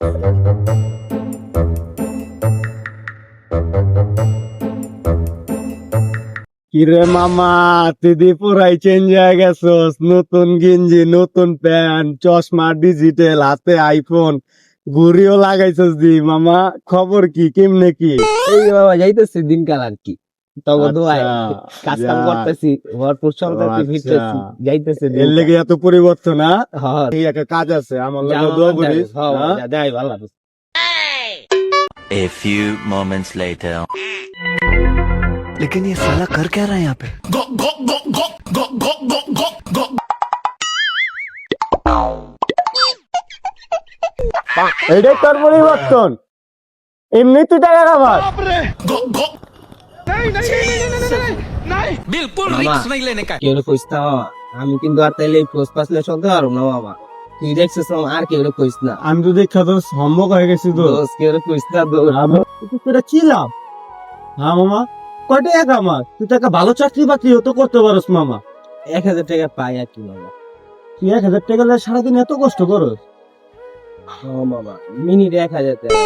কিরে মামা, তুই পুরাই চেঞ্জ হয়ে গেছস। নতুন গেঞ্জি, নতুন প্যান্ট, চশমা ডিজিটাল, হাতে আইফোন, ঘুড়িও লাগাইছস দি মামা। খবর কি, কেমনে কি? এই বাবা যাইতেছে দিনকাল আর কি, তবে দোয়ায় কাজ কাম যাক। করতেছি, ভরপুর সন্ধ্যাতে ফিরতেছি, যাইতেছে এর দিনকাল। লেগে এত পরিবর্তন? না হ্যাঁ, এই একটা কাজ আছে, আমার যা লগে দোয়া আমার করিস। হ্যাঁ, হ্যাঁ? যা দেয় ভালো আছে। A few moments later. लेकिन ये साला कर क्या रहा है यहाँ पे? এইটাই তোর পরিবর্তন? এমনি তুই টাকা খাবার? কেউ কইস না বাবা, আমি কিন্তু আর তাইলে পোষ পাসলে চলতে পারবো না বাবা। তুই দেখছিস না, আর কেউ কইস না আমি তো দেখা তোর সম্ভব হয়ে গেছি তো। দোষ, কেউ কইস না দোষ। তোরা কি লাভ? হ্যাঁ মামা, কয়টা এক আমার? তুই তো একটা ভালো চাকরি বাকরি হতো করতে পারস মামা। 1000 টাকা পাই আর কি বাবা। তুই 1000 টাকা লাগে সারাদিন এত কষ্ট করস? ও বাবা, মিনিট 1000 টাকা।